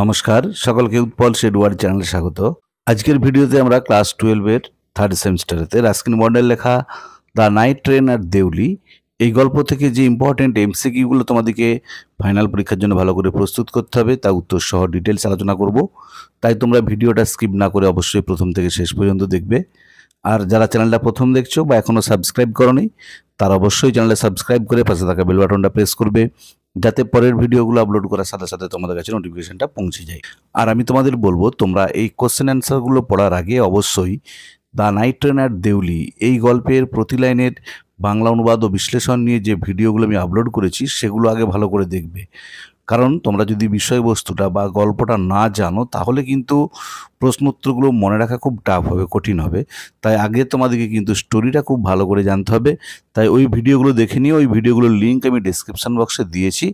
নমস্কার, সকলকে উৎপল শেডওয়ার্ড চ্যানেলে স্বাগত। আজকের ভিডিওতে আমরা ক্লাস 12 এর থার্ড সেমিস্টারেতে রাস্কিন বন্ডের লেখা the night train at Deoli এই গল্প থেকে যে ইম্পর্টেন্ট এমসিকিউগুলো তোমাদেরকে ফাইনাল পরীক্ষার জন্য ভালো করে প্রস্তুত করতে হবে তা উত্তর সহ ডিটেলস আলোচনা করব। তাই তোমরা ভিডিওটা স্কিপ না করে অবশ্যই প্রথম থেকে শেষ পর্যন্ত দেখবে। আর যারা চ্যানেলটা প্রথম দেখছো বা এখনও সাবস্ক্রাইব করোনি তারা অবশ্যই চ্যানেলটা সাবস্ক্রাইব করে পাশে থাকা বেল বাটনটা প্রেস করবে, যাতে পরের ভিডিওগুলো আপলোড করার সাথে সাথে তোমাদের কাছে নোটিফিকেশনটা পৌঁছে যায়। আর আমি তোমাদের বলবো, তোমরা এই কোশ্চেন অ্যান্সারগুলো পড়ার আগে অবশ্যই the night train at Deoli এই গল্পের প্রতি লাইনের বাংলা অনুবাদ ও বিশ্লেষণ নিয়ে যে ভিডিওগুলো আমি আপলোড করেছি সেগুলো আগে ভালো করে দেখবে। কারণ তোমরা যদি বিষয়বস্তুটা বা গল্পটা না জানো তাহলে কিন্তু প্রশ্নোত্তরগুলো মনে রাখা খুব টাফ হবে, কঠিন হবে। তাই আগে তোমাদেরকে কিন্তু স্টোরিটা খুব ভালো করে জানতে হবে। তাই ওই ভিডিওগুলো দেখে নিয়ে ওই ভিডিওগুলোর লিঙ্ক আমি ডিসক্রিপশন বক্সে দিয়েছি,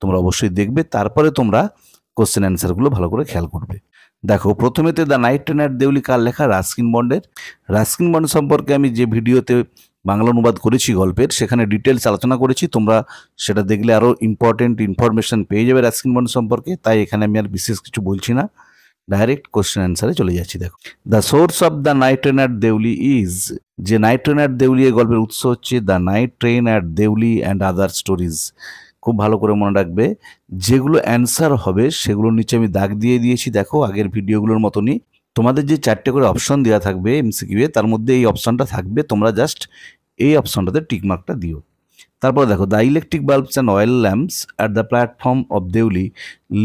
তোমরা অবশ্যই দেখবে। তারপরে তোমরা কোশ্চেন অ্যান্সারগুলো ভালো করে খেয়াল করবে। দেখো, প্রথমেতে the night train at Deoli কার লেখা? রাস্কিন বন্ডের। রাস্কিন বন্ড সম্পর্কে আমি যে ভিডিওতে বাংলা অনুবাদ করেছি গল্পের, সেখানে ডিটেলস আলোচনা করেছি। তোমরা সেটা দেখলে আরও ইম্পর্টেন্ট ইনফরমেশন পেয়ে যাবে রাস্কিন বন্ড সম্পর্কে। তাই এখানে আমি আর বিশেষ কিছু বলছি না, ডাইরেক্ট কোশ্চেন অ্যান্সারে চলে যাচ্ছি। দেখো, the source of the night train at Deoli is, যে নাইট ট্রেন অ্যাট দেউলি এই গল্পের উৎস হচ্ছে the night train at Deoli and other stories. খুব ভালো করে মনে রাখবে, যেগুলো অ্যান্সার হবে সেগুলোর নিচে আমি দাগ দিয়ে দিয়েছি। দেখো, আগের ভিডিওগুলোর মতনই তোমাদের যে 4টে করে অপশন দেওয়া থাকবে এমসিকিউ এ, তার মধ্যে এই অপশনটা থাকবে, তোমরা জাস্ট এই অপশনটাতে টিকমার্কটা দিও। তারপর দেখো, the electric bulbs and oil lamps at the platform of Deoli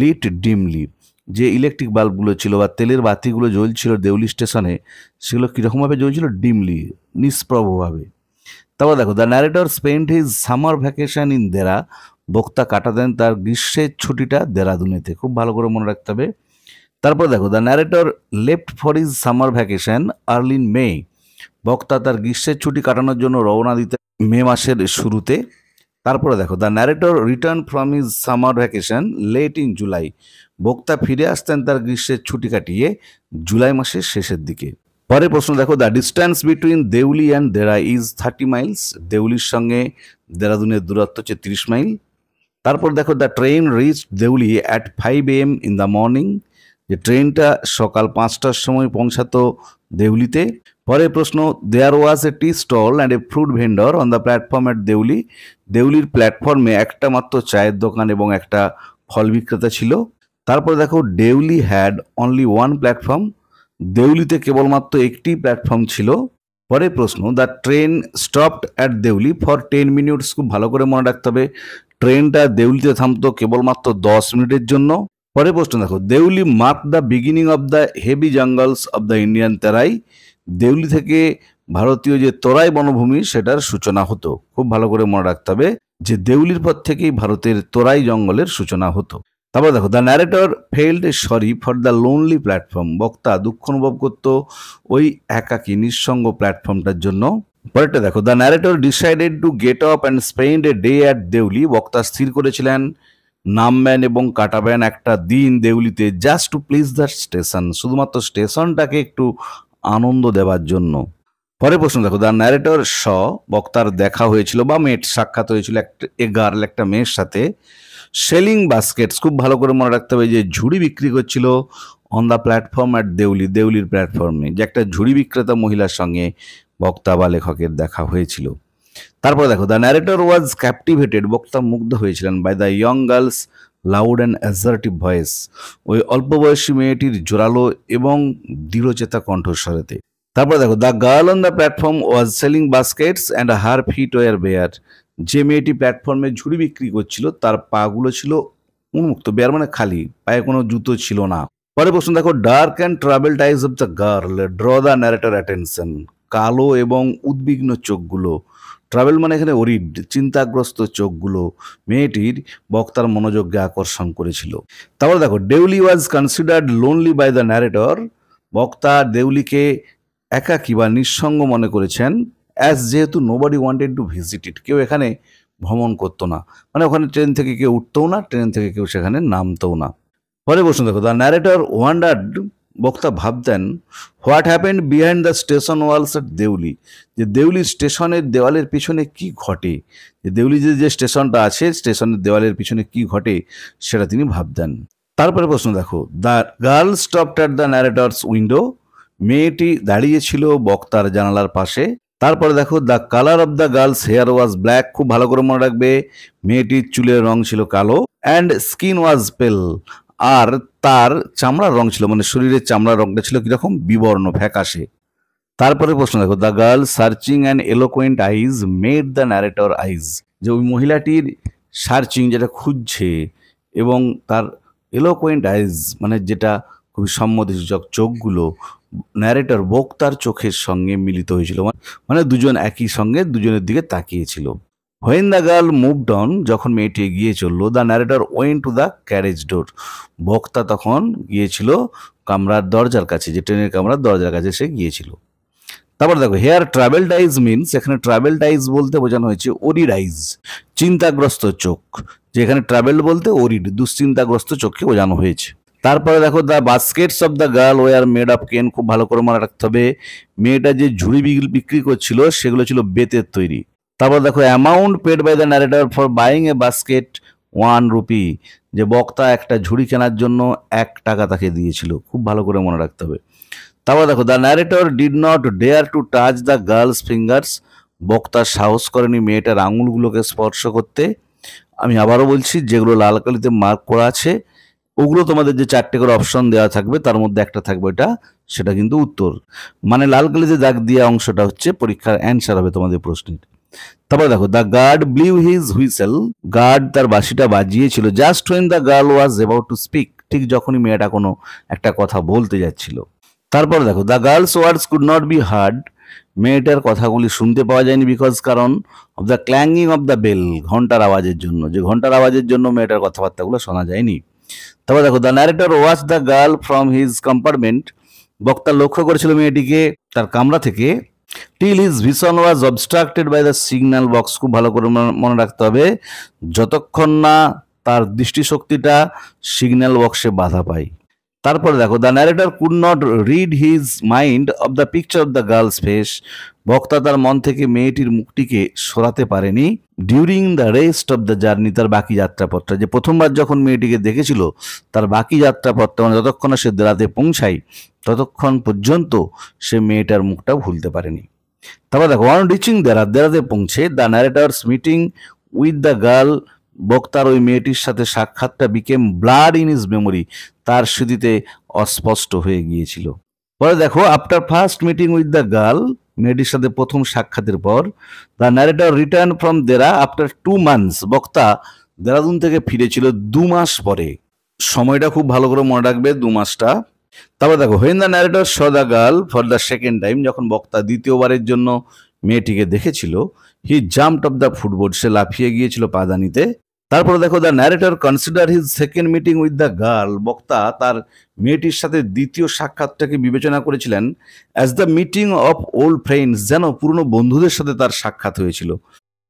lit dimly. যে ইলেকট্রিক বাল্বগুলো ছিল বা তেলের বাতিগুলো জ্বলছিল দেউলি স্টেশনে, সেগুলো কীরকমভাবে জ্বলছিল? ডিমলি, নিষ্প্রভভাবে। তারপর দেখো, the narrator spend his summer vacation in Dehra. বক্তা কাটা দেন তার গ্রীষ্মের ছুটিটা দেরাদুনেতে। খুব ভালো করে মনে রাখতে হবে। তারপর দেখো, the narrator left for his summer vacation early in May. বক্তা তার গ্রীষ্মের ছুটি কাটানোর জন্য রওনা দিতে মে মাসের শুরুতে। তারপরে দেখো, the narrator return from his summer vacation late in July. বক্তা ফিরে আসতেন তার গ্রীষ্মের ছুটি কাটিয়ে জুলাই মাসের শেষের দিকে। পরের প্রশ্ন দেখো, the distance between Deoli and Dehra is 30 miles. দেউলির সঙ্গে দেরাদুনের দূরত্ব হচ্ছে 30 মাইল। তারপর দেখো, the train reach Deoli at 5 AM in the morning. যে ট্রেনটা সকাল 5টার সময় পৌঁছাতো দেউলিতে। পরের প্রশ্ন, there was a tea stall and a fruit vendor on the platform at Deoli. দেউলির প্ল্যাটফর্মে একটা মাত্র চায়ের দোকান এবং একটা ফল বিক্রেতা ছিল। তারপর দেখো, Deoli had only one platform. দেউলিতে কেবলমাত্র একটি প্ল্যাটফর্ম ছিল। পরের প্রশ্ন, the train stopped at Deoli for 10 minutes. খুব ভালো করে মনে রাখতে হবে, ট্রেনটা দেউলিতে থামতো কেবলমাত্র 10 মিনিটের জন্য। পরের প্রশ্ন দেখো, Deoli mark the beginning of the heavy jungles of the Indian Terai. Deoli থেকে ভারতীয় যে তোরাই বনভূমি সেটার সূচনা হতো। খুব ভালো করে মনে রাখতে হবে যে দেউলির পর থেকেই ভারতের তোরাই জঙ্গলের সূচনা হতো। তারপর দেখো, the narrator felt sorry for the lonely platform. বক্তা দুঃখ অনুভব করত ওই একাকী নিঃসঙ্গ প্ল্যাটফর্মটার জন্য। পরেরটা দেখো, the narrator decided to get up and spend a day at Deoli. বক্তা স্থির করেছিলেন নামবেন এবং কাটাবেন একটা দিন দেউলিতে, just to please the station. শুধুমাত্র স্টেশনটাকে একটু আনন্দ দেওয়ার জন্য। পরের প্রশ্ন দেখো, দ্য ন্যারেটর শ, বক্তার দেখা হয়েছিল বা মেট, সাক্ষাৎ হয়েছিল একটা মেয়ের সাথে। সেলিং বাস্কেটস, খুব ভালো করে মনে রাখতে হবে যে ঝুড়ি বিক্রি করছিল on the platform at Deoli. দেউলির প্ল্যাটফর্মে যে একটা ঝুড়ি বিক্রেতা মহিলার সঙ্গে বক্তা বা লেখকের দেখা হয়েছিল। তারপর দেখো, দ্য ন্যারেটর ওয়াজ ক্যাপটিভেটেড। বক্তা মুগ্ধ হয়েছিলেন by the young girl's loud and assertive voice. ওই অল্প বয়সী মেয়েটির জোরালো এবং দৃঢ়চেতা কণ্ঠস্বরেতে। তারপর দেখো, the girl on the platform was selling baskets and her feet were bare. যে মেয়েটি প্ল্যাটফর্মে ঝুড়ি বিক্রি করছিল তার পাগুলো ছিল উন্মুক্ত, বেয়ার মানে খালি, পায়ে কোনো জুতো ছিল না। পরে প্রশ্ন দেখো, dark and travel ties of the girl draw the narrator attention. কালো এবং উদ্বিগ্ন চোখগুলো, ট্রাভেল মানে এখানে ওরিড, চিন্তাগ্রস্ত চোখগুলো মেয়েটির বক্তার মনোযোগকে আকর্ষণ করেছিল। তারপর দেখো, Deoli was considered lonely by the narrator. বক্তা দেউলিকে একাকী বা নিঃসঙ্গ মনে করেছেন, অ্যাজ যেহেতু nobody wanted to visit it. কেউ এখানে ভ্রমণ করতো না, মানে ওখানে ট্রেন থেকে কেউ উঠতেও না, ট্রেন থেকে কেউ সেখানে নামতেও না। পরে প্রশ্ন দেখো, দ্য ন্যারেটর ওয়ান্ডার্ড, বক্তা ভাবতেন, what happened behind the station walls at Deoli. যে দেউলি স্টেশনের দেওয়ালের পিছনে কি ঘটে, যে দেউলি যে স্টেশনটা আছে স্টেশনের দেওয়ালের পিছনে কি ঘটে সেটা তিনি ভাবতেন। তারপরে প্রশ্ন দেখো, the girl stopped at the narrator's window, মেয়েটি দাঁড়িয়েছিল বক্তার জানালার পাশে। তারপরে দেখো, the colour of the girl's hair was black, খুব ভালো করে মনে রাখবে, মেয়েটির চুলের রং ছিল কালো। অ্যান্ড স্কিন ওয়াজ পেল, আর তার চামড়ার রং ছিল, মানে শরীরের চামড়ার রংটা ছিল কিরকম, বিবর্ণ, ফ্যাকাশে। তারপরে প্রশ্ন দেখো, the girl searching and eloquent eyes made the narrator eyes, যে ওই মহিলাটির সার্চিং, যেটা খুঁজছে, এবং তার এলোকোয়েন্ট আইজ মানে যেটা খুবই সম্মতিসূচক চোখগুলো ন্যারেটর বক্তার চোখের সঙ্গে মিলিত হয়েছিল, মানে দুজন একই সঙ্গে দুজনের দিকে তাকিয়েছিল। When the girl moved on, যখন মেয়েটি এগিয়ে চললো, the narrator went to the carriage door, বক্তা তখন গিয়েছিল কামরার দরজার কাছে, যে ট্রেনের কামরার দরজার কাছে সে গিয়েছিল। তারপর দেখো, হেয়ার ট্রাভেলড আইজ মিনস, এখানে ট্রাভেলড আইজ বলতে বোঝানো হয়েছে ওরিড আইজ, চিন্তাগ্রস্ত চোখ, যেখানে ট্রাভেল বলতে ওরিড, দুশ্চিন্তাগ্রস্ত চোখকে বোঝানো হয়েছে। তারপরে দেখো, the baskets of the girl war made of কেন, খুব ভালো করে মনে রাখতে হবে, মেয়েটা যে ঝুড়ি বিক্রি করছিল সেগুলো ছিল বেতের তৈরি। তারপর দেখো, amount paid by the narrator for buying a basket 1 rupee, যে বক্তা একটা ঝুড়ি কেনার জন্য 1 টাকা তাকে দিয়েছিল, খুব ভালো করে মনে রাখতে হবে। তারপর দেখো, the narrator did not dare to touch the girl's fingers, বক্তা সাহস করেনি মেয়েটার আঙুলগুলোকে স্পর্শ করতে। আমি আবারও বলছি, যেগুলো লাল কালিতে মার্ক করা আছে ওগুলো তোমাদের যে 4টে করে অপশন দেওয়া থাকবে তার মধ্যে একটা থাকবে এটা, সেটা কিন্তু উত্তর, মানে লাল কালিতে দাগ দেওয়া অংশটা হচ্ছে পরীক্ষার অ্যান্সার হবে তোমাদের প্রশ্নের। তারপর দেখো, the guard blew his whistle, guard তার বাঁশিটা বাজিয়েছিল just when the girl was about to speak, ঠিক যখনই মেয়েটা কোনো একটা কথা বলতে যাচ্ছিল। তারপর দেখো, the girl's words could not be heard, মেয়েটার কথাগুলি শুনতে পাওয়া যায়নি বিকজ কারণ of the clanging of the bell, ঘন্টার আওয়াজের জন্য, যে ঘন্টার আওয়াজের জন্য মেয়েটার কথাবার্তাগুলো শোনা যায়নি। তারপর দেখো, the narrator watch the girl from his compartment, বক্তা লক্ষ্য করেছিল মেয়েটিকে তার কামরা থেকে, till his vision was obstructed by the signal box, খুব ভালো করে মনে রাখতে হবে, যতক্ষণ না তার দৃষ্টিশক্তিটা সিগন্যাল বক্সে বাধা পায়। তারপরে দেখো, the narrator could not read his mind of the picture of the girls face, বক্তা তার মন থেকে মেয়েটির মুখটিকে সরাতে পারেনি during the rest of the journey, তার বাকি যাত্রাপথটা, যে প্রথমবার যখন মেয়েটিকে দেখেছিল তার বাকি যাত্রাপথটা, মানে যতক্ষণ না সে দেরাতে পৌঁছায় ততক্ষণ পর্যন্ত সে মেয়েটার মুখটা ভুলতে পারেনি। তারপর দেখো, অন রিচিং দেরাতে পৌঁছে, the narrator's meeting with the girl, বক্তার ওই মেয়েটির সাথে সাক্ষাৎটা became blurred in his memory, তার স্মৃতিতে অস্পষ্ট হয়ে গিয়েছিল। পরে দেখো, after first meeting with the girl, মেয়েটির সাথে প্রথম সাক্ষাতের পর, the narrator return from Dehra after 2 months, বক্তা দেরাদুন থেকে ফিরেছিল 2 মাস পরে, সময়টা খুব ভালো করে মনে রাখবে, 2 মাসটা। তারপর দেখো, when the narrator saw the girl for the second time, যখন বক্তা দ্বিতীয়বারের জন্য মেয়েটিকে দেখেছিল, he jumped off the footboard, সে লাফিয়ে গিয়েছিল পাদানিতে। তারপরে দেখো, the narrator consider his second meeting with the girl, বক্তা তার মেয়েটির সাথে দ্বিতীয় সাক্ষাৎটাকে বিবেচনা করেছিলেন as the meeting of old friends, যেন পুরনো বন্ধুদের সাথে তার সাক্ষাৎ হয়েছিল।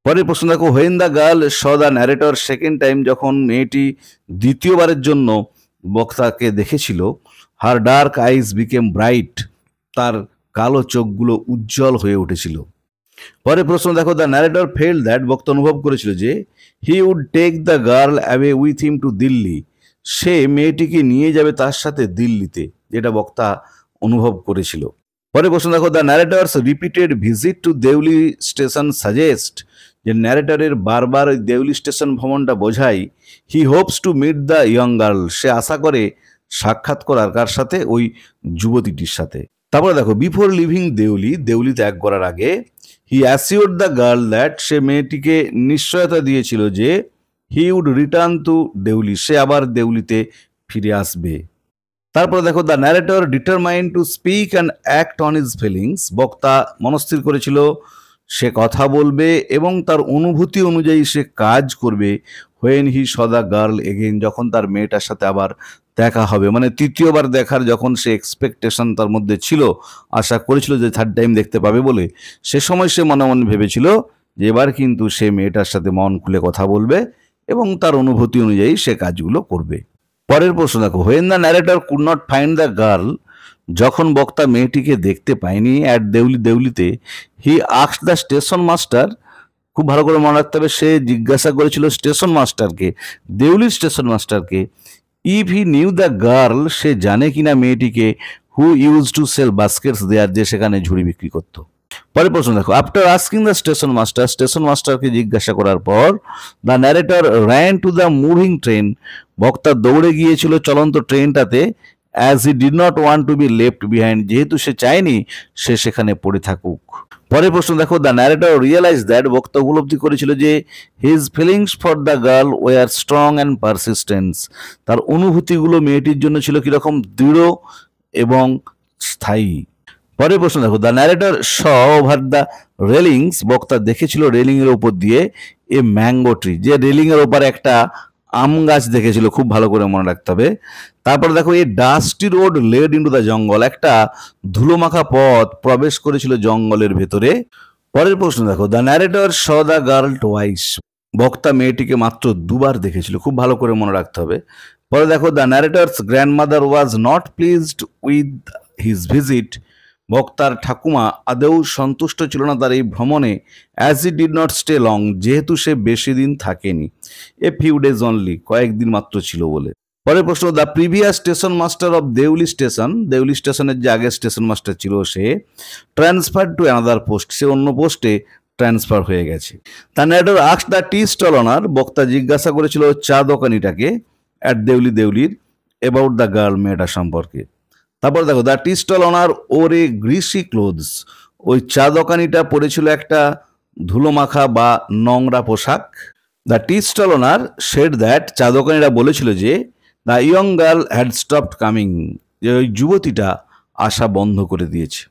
পরের প্রশ্ন দেখো, when the girl saw the narrator second time, যখন মেয়েটি দ্বিতীয়বারের জন্য বক্তাকে দেখেছিল, হার ডার্ক আইজ বিকেম ব্রাইট, তার কালো চোখগুলো উজ্জ্বল হয়ে উঠেছিল। পরে প্রশ্ন দেখো, দ্য ন্যারেটর ফেল দ্যাট, বক্তা অনুভব করেছিল যে he would take the girl away with him to Delhi, সে মেয়েটিকে নিয়ে যাবে তার সাথে দিল্লিতে, যেটা বক্তা অনুভব করেছিল। পরে প্রশ্ন দেখো, the narrator's repeated visit to Deoli station suggest, যে ন্যারেটরের বারবার ওই দেউলি স্টেশন ভ্রমণটা বোঝায় he hopes to meet the young girl, সে আশা করে সাক্ষাৎ করার কার সাথে, ওই যুবতীটির সাথে। তারপরে দেখো, বিফোর লিভিং দেউলি, দেউলি ত্যাগ করার আগে, he assured the girl that, সে মেয়েটিকে নিশ্চয়তা দিয়েছিল যে he would return to Deoli, সে আবার দেউলিতে ফিরে আসবে। তারপরে দেখো, the narrator determined to speak and act on his feelings, বক্তা মনস্থির করেছিল সে কথা বলবে এবং তার অনুভূতি অনুযায়ী সে কাজ করবে। When he saw the girl again, যখন তার মেয়েটার সাথে আবার দেখা হবে, মানে তৃতীয়বার দেখার যখন সে এক্সপেকটেশন তার মধ্যে ছিল, আশা করেছিল যে থার্ড টাইম দেখতে পাবে বলে, সে সময় সে মনে মনে ভেবেছিল যে এবার কিন্তু সে মেয়েটার সাথে মন খুলে কথা বলবে এবং তার অনুভূতি অনুযায়ী সে কাজগুলো করবে। পরের প্রশ্ন দেখো, when the narrator could not find the girl, যখন বক্তা মেয়েটিকে দেখতে পায়নি অ্যাট দেউলিতে, he asked the station master, খুব ভালো করে মনে রাখতে হবে, সে জিজ্ঞাসা করেছিল স্টেশন মাস্টারকে, দেউলির স্টেশন মাস্টারকে, if he knew the girl, সে জানে কিনা মেয়েটিকে, who used to sell baskets there, যে সেখানে ঝুড়ি বিক্রি করত। পরের প্রশ্ন দেখো, আফটার আস্কিং দ্য স্টেশন মাস্টারকে জিজ্ঞাসা করার পর the narrator ran to the moving train, বক্তা দৌড়ে গিয়েছিল চলন্ত ট্রেনটাতে, as he did not want to be left behind, যেহেতু সে চায়নি সে সেখানে পড়ে থাকুক। পরের প্রশ্ন দেখো, দ্য ন্যারেটর রিয়েলাইজ দ্যাট, বক্তা উপলব্ধি করেছিল যে his feelings for the girl war strong and persistence, তার অনুভূতিগুলো মেয়েটির জন্য ছিল কিরকম, দৃঢ় এবং স্থায়ী। পরের প্রশ্ন দেখো, the narrator saw over the railings, বক্তা দেখেছিল রেলিং এর উপর দিয়ে এ ম্যাঙ্গো ট্রি, যে রেলিং এর ওপর একটা আম গাছ দেখেছিল, খুব ভালো করে মনে রাখতে হবে। তারপর দেখো, এই dusty road led into the jungle, একটা ধুলোমাখা পথ প্রবেশ করেছিল জঙ্গলের ভেতরে। পরের প্রশ্ন দেখো, the narrator saw the girl twice, বক্তা মেয়েটিকে মাত্র দুবার দেখেছিল, খুব ভালো করে মনে রাখতে হবে। পরে দেখো, the narrator's grandmother was not pleased with his visit, বক্তার ঠাকুমা আদৌ সন্তুষ্ট ছিল না তার এই ভ্রমণে, as he did not stay long, যেহেতু সে বেশি দিন থাকেনি, এ ফিউ ডেজ অনলি, কয়েকদিন মাত্র ছিল বলে। পরের প্রশ্ন, the previous station master of Deoli station, Deoli স্টেশনের যে আগের স্টেশন মাস্টার ছিল সে ট্রান্সফার টু অ্যানাদার পোস্ট, সে অন্য পোস্টে ট্রান্সফার হয়ে গেছে। The narrator asked the tea stall owner, বক্তা জিজ্ঞাসা করেছিল চা দোকানিটাকে অ্যাট দেউলির অ্যাবাউট দ্য গার্ল, মেয়েটা সম্পর্কে। তারপর দেখো, the tea stall owner wore a greasy clothes, ওই চা দোকানিটা পরেছিল একটা ধুলোমাখা বা নোংরা পোশাক। The tea stall owner said that, চা দোকানিরা বলেছিল যে the young girl had stopped coming, যে ওই যুবতীটা আসা বন্ধ করে দিয়েছে।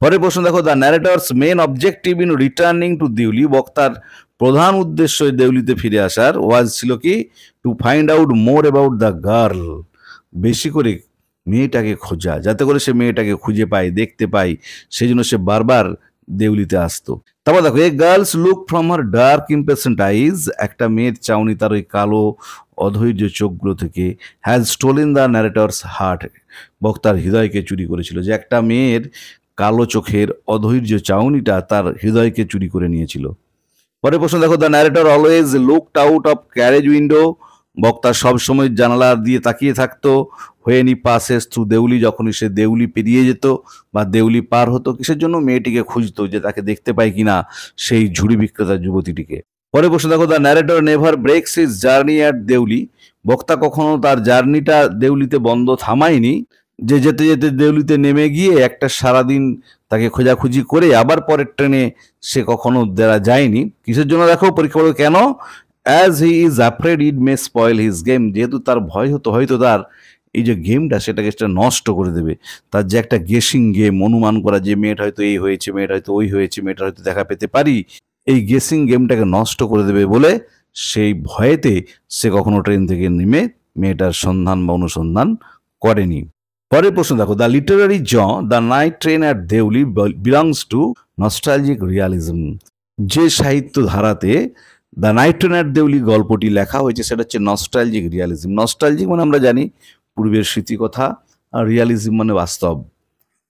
পরের প্রশ্ন দেখো, the narrator's main objective in returning to Deoli, বক্তার প্রধান উদ্দেশ্য দেউলিতে ফিরে আসার ওয়াজ ছিল কি, to find out more about the girl, বেশি করে মেয়েটাকে খোঁজা, যাতে করে সে মেয়েটাকে খুঁজে পায়, দেখতে পায়, সেই জন্য সে বারবার দেউলিতে আসতো। তারপর দেখো, a girl's look from her dark impatient eyes, একটা মেয়ের চাউনি তার ওই কালো অধৈর্য চোখগুলো থেকে, has stolen the narrator's heart, বক্তার হৃদয়কে চুরি করেছিল, যে একটা মেয়ের কালো চোখের অধৈর্য চাউনিটা তার হৃদয়কে চুরি করে নিয়েছিল। পরের প্রশ্ন দেখো, the narrator always looked out of carriage window, বক্তা সবসময় জানালা দিয়ে তাকিয়ে থাকতো, when he passes through Deoli, যখনই সে দেউলি পেরিয়ে যেত বা দেউলি পার হতো, কিসের জন্য, মেয়েটিকে খুঁজতো, যে তাকে দেখতে পায় কিনা সেই ঝুড়ি বিক্রেতা যুবতীটিকে। পরে প্রশ্ন দেখো, the narrator never breaks his journey at Deoli, বক্তা কখনো তার জার্নিটা দেউলিতে বন্ধ থামায়নি, যে যেতে যেতে দেউলিতে নেমে গিয়ে একটা সারাদিন তাকে খোঁজাখুঁজি করে আবার পরের ট্রেনে সে কখনো দেওয়া যায়নি। কিসের জন্য দেখো, পরীক্ষা করো কেন, as he is afraid it May spoil his game, যেহেতু তার ভয় হতো হয়তো তার এই যে গেমটা সেটাকে সেটা নষ্ট করে দেবে, তার যে একটা গেসিং গেম, অনুমান করা যে মেয়েটা হয়তো এই হয়েছে, মেয়েটা হয়তো ওই হয়েছে, মেয়েটা হয়তো দেখা পেতে পারি, এই গেসিং গেমটাকে নষ্ট করে দেবে বলে সেই ভয়েতে সে কখনো ট্রেন থেকে নেমে মেয়েটার সন্ধান বা অনুসন্ধান করেনি। পরের প্রশ্ন দেখো, the literary the night train at Deoli belongs to nostalgic realism, যে সাহিত্য ধারাতে the night train at Deoli গল্পটি লেখা হয়েছে সেটা হচ্ছে নস্টালজিক রিয়ালিজম। নস্টালজিক মানে আমরা জানি পূর্বের স্মৃতিকথা, আর রিয়ালিজম মানে বাস্তব।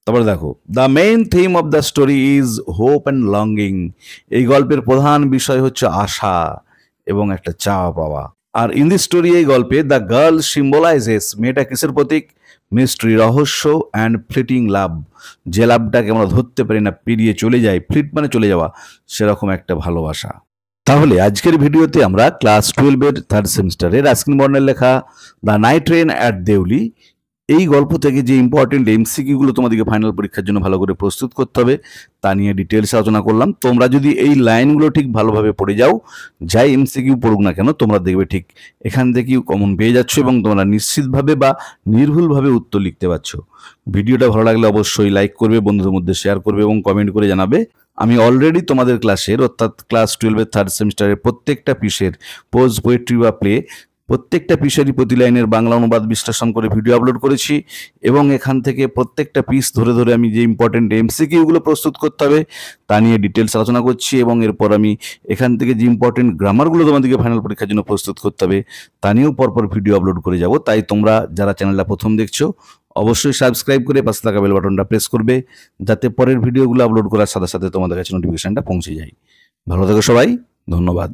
তারপরে দেখো, the main theme of the story is hope and longing, এই গল্পের প্রধান বিষয় হচ্ছে আশা এবং একটা চাওয়া পাওয়া। আর ইন দি স্টোরি, এই গল্পে দ্য গার্ল সিম্বলাইজেস, মেয়েটা কিসের প্রতীক, মিস্ট্রি, রহস্য, অ্যান্ড ফ্লিটিং লাভ, যে লাভটাকে আমরা ধরতে পারি না, পেরিয়ে চলে যায়, ফ্লিট মানে চলে যাওয়া, সেরকম একটা ভালোবাসা। তাহলে আজকের ভিডিওতে আমরা ক্লাস 12-এর থার্ড সেমিস্টারের রাস্কিন বর্ণের লেখা the night train at Deoli, এই গল্প থেকে যে ইম্পর্টেন্ট এমসিকিউগুলো তোমাদেরকে ফাইনাল পরীক্ষার জন্য ভালো করে প্রস্তুত করতে হবে তা নিয়ে ডিটেলস আলোচনা করলাম। তোমরা যদি এই লাইনগুলো ঠিক ভালোভাবে পড়ে যাও, যাই এমসিকিউ পড়ুক না কেন, তোমরা দেখবে ঠিক এখান থেকেই কমন পেয়ে যাচ্ছ এবং তোমরা নিশ্চিতভাবে বা নির্ভুলভাবে উত্তর লিখতে পারছো। ভিডিওটা ভালো লাগলে অবশ্যই লাইক করবে, বন্ধুদের মধ্যে শেয়ার করবে এবং কমেন্ট করে জানাবে। আমি অলরেডি তোমাদের ক্লাসের অর্থাৎ ক্লাস 12-এর থার্ড সেমিস্টারের প্রত্যেকটা পিসের পোজ, পোয়েট্রি বা প্লে, প্রত্যেকটা পিসেরই প্রতি লাইনের বাংলা অনুবাদ বিশ্লেষণ করে ভিডিও আপলোড করেছি এবং এখান থেকে প্রত্যেকটা পিস ধরে ধরে আমি যে ইম্পর্টেন্ট এমসিকিউগুলো প্রস্তুত করতে হবে তা নিয়ে ডিটেলস আলোচনা করছি এবং এরপর আমি এখান থেকে যে ইম্পর্টেন্ট গ্রামারগুলো তোমাদেরকে ফাইনাল পরীক্ষার জন্য প্রস্তুত করতে হবে তা নিয়েও পরপর ভিডিও আপলোড করে যাব। তাই তোমরা যারা চ্যানেলটা প্রথম দেখছো অবশ্যই সাবস্ক্রাইব করে পাশে থাকা বেল বাটনটা প্রেস করবে, যাতে পরের ভিডিওগুলো আপলোড করার সাথে সাথে তোমাদের কাছে নোটিফিকেশনটা পৌঁছে যায়। ভালো থেকো সবাই, ধন্যবাদ।